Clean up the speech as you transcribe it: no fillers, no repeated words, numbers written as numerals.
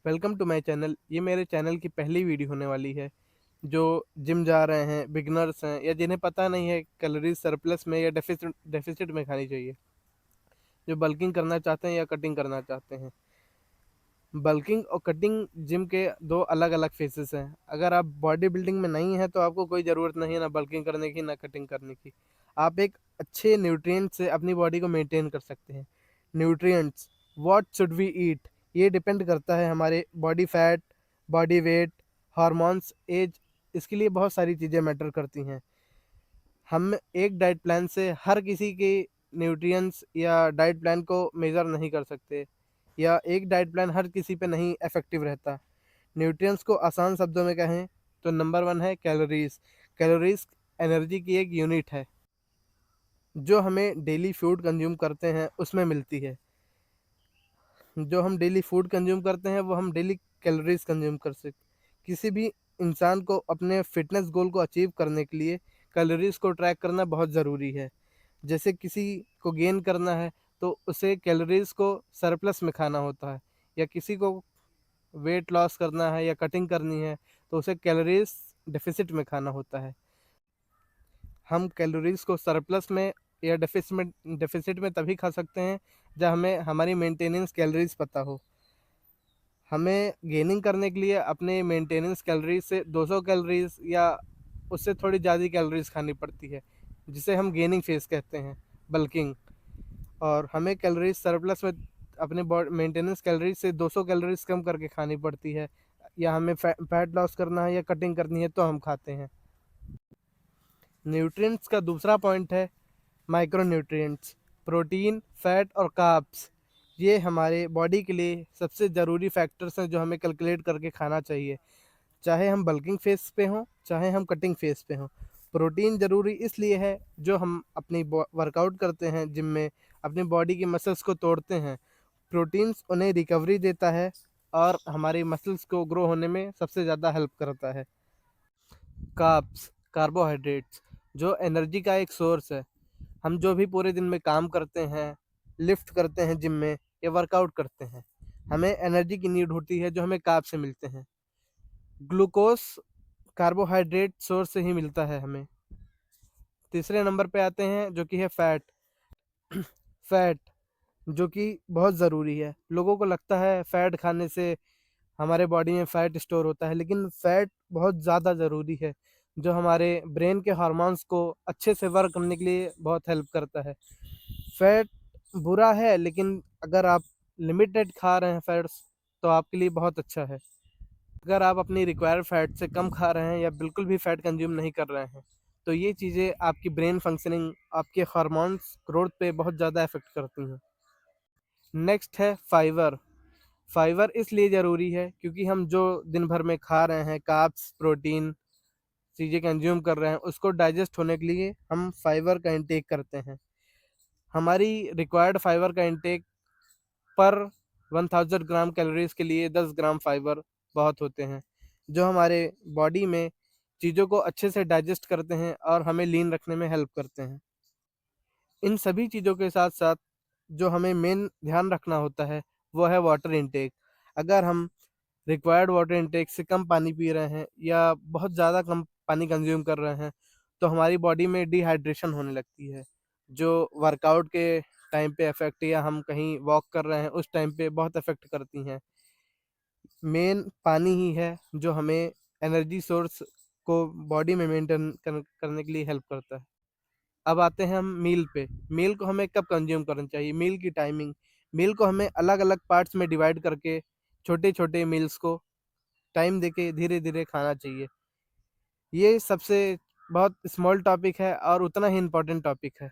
Welcome to my channel. ये मेरे channel की पहली वीडियो होने वाली है। जो जिम जा रहे हैं, बिगनर्स हैं या जिन्हें पता नहीं है कैलोरीज सरप्लस में या डेफिसिट में खानी चाहिए, जो बल्किंग करना चाहते हैं या कटिंग करना चाहते हैं। बल्किंग और कटिंग जिम के दो अलग अलग फेसेस हैं। अगर आप बॉडी बिल्डिंग में नहीं हैं तो आपको कोई ज़रूरत नहीं है ना बल्किंग करने की ना कटिंग करने की। आप एक अच्छे न्यूट्रिएंट से अपनी बॉडी को मेंटेन कर सकते हैं। Nutrients, what should we eat, ये डिपेंड करता है हमारे body fat, body weight, hormones, age. इसके लिए बहुत सारी चीज़ें मैटर करती हैं। हम एक डाइट प्लान से हर किसी के न्यूट्रिएंट्स या डाइट प्लान को मेज़र नहीं कर सकते, या एक डाइट प्लान हर किसी पे नहीं इफ़ेक्टिव रहता। न्यूट्रिएंट्स को आसान शब्दों में कहें तो नंबर 1 है कैलोरीज़। कैलोरीज़ एनर्जी की एक यूनिट है, जो हमें डेली फूड कंज़्यूम करते हैं उसमें मिलती है। जो हम डेली फूड कंज़्यूम करते हैं वो हम डेली कैलोरीज़ कंज़्यूम कर सकते। किसी भी इंसान को अपने फ़िटनेस गोल को अचीव करने के लिए कैलोरीज़ को ट्रैक करना बहुत ज़रूरी है। जैसे किसी को गेन करना है तो उसे कैलोरीज़ को सरप्लस में खाना होता है, या किसी को वेट लॉस करना है या कटिंग करनी है तो उसे कैलोरीज़ डेफ़िसिट में खाना होता है। हम कैलोरीज़ को सरप्लस में या डेफ़िसिट में तभी खा सकते हैं जब हमें हमारी मेंटेनेंस कैलोरीज़ पता हो। हमें गेनिंग करने के लिए अपने मेंटेनेंस कैलोरीज़ से 200 कैलोरीज़ या उससे थोड़ी ज़्यादा कैलोरीज़ खानी पड़ती है, जिसे हम गेनिंग फ़ेज़ कहते हैं, बल्किंग। और हमें कैलोरीज़ सरप्लस में अपने बॉडी मेंटेनेंस कैलोरीज़ से 200 कैलोरीज़ कम करके खानी पड़ती है, या हमें फैट लॉस करना है या कटिंग करनी है तो हम खाते हैं। न्यूट्रिएंट्स का दूसरा पॉइंट है माइक्रोन्यूट्रिएंट्स। प्रोटीन, फैट और कार्ब्स, ये हमारे बॉडी के लिए सबसे ज़रूरी फैक्टर्स हैं जो हमें कैलकुलेट करके खाना चाहिए, चाहे हम बल्किंग फेस पे हों चाहे हम कटिंग फेस पे हों। प्रोटीन ज़रूरी इसलिए है जो हम अपनी वर्कआउट करते हैं जिम में, अपनी बॉडी की मसल्स को तोड़ते हैं। प्रोटीन्स उन्हें रिकवरी देता है और हमारी मसल्स को ग्रो होने में सबसे ज़्यादा हेल्प करता है। कार्ब्स, कार्बोहाइड्रेट्स, जो एनर्जी का एक सोर्स है। हम जो भी पूरे दिन में काम करते हैं, लिफ्ट करते हैं जिम में या वर्कआउट करते हैं, हमें एनर्जी की नीड होती है जो हमें कार्ब से मिलते हैं। ग्लूकोज कार्बोहाइड्रेट सोर्स से ही मिलता है हमें। तीसरे नंबर पे आते हैं जो कि है फैट। फैट, जो कि बहुत ज़रूरी है। लोगों को लगता है फैट खाने से हमारे बॉडी में फ़ैट स्टोर होता है, लेकिन फ़ैट बहुत ज़्यादा ज़रूरी है, जो हमारे ब्रेन के हार्मोन्स को अच्छे से वर्क करने के लिए बहुत हेल्प करता है। फ़ैट बुरा है, लेकिन अगर आप लिमिटेड खा रहे हैं फैट्स तो आपके लिए बहुत अच्छा है। अगर आप अपनी रिक्वायर्ड फ़ैट से कम खा रहे हैं या बिल्कुल भी फ़ैट कंज़्यूम नहीं कर रहे हैं, तो ये चीज़ें आपकी ब्रेन फंक्शनिंग, आपके हार्मोन्स ग्रोथ पे बहुत ज़्यादा इफ़ेक्ट करती हैं। नेक्स्ट है फाइबर। फाइबर इसलिए ज़रूरी है क्योंकि हम जो दिन भर में खा रहे हैं कार्ब्स, प्रोटीन चीज़ें कंज़्यूम कर रहे हैं, उसको डाइजेस्ट होने के लिए हम फाइबर का इंटेक करते हैं। हमारी रिक्वायर्ड फाइबर का इंटेक पर 1000 ग्राम कैलोरीज़ के लिए 10 ग्राम फाइबर बहुत होते हैं, जो हमारे बॉडी में चीज़ों को अच्छे से डाइजेस्ट करते हैं और हमें लीन रखने में हेल्प करते हैं। इन सभी चीज़ों के साथ-साथ जो हमें मेन ध्यान रखना होता है, वो है वाटर इंटेक। अगर हम रिक्वायर्ड वाटर इंटेक से कम पानी पी रहे हैं या बहुत ज़्यादा कम पानी कंज़्यूम कर रहे हैं, तो हमारी बॉडी में डिहाइड्रेशन होने लगती है, जो वर्कआउट के टाइम पे इफ़ेक्ट या हम कहीं वॉक कर रहे हैं, उस टाइम पे बहुत इफ़ेक्ट करती हैं। मेन पानी ही है जो हमें एनर्जी सोर्स को बॉडी में मेंटेन करने के लिए हेल्प करता है। अब आते हैं हम मील पे। मील को हमें कब कंज़्यूम करना चाहिए? मील की टाइमिंग। मील को हमें अलग-अलग पार्ट्स में डिवाइड करके छोटे-छोटे मील्स को टाइम देके धीरे-धीरे खाना चाहिए। ये सबसे बहुत स्मॉल टॉपिक है और उतना ही इम्पोर्टेंट टॉपिक है।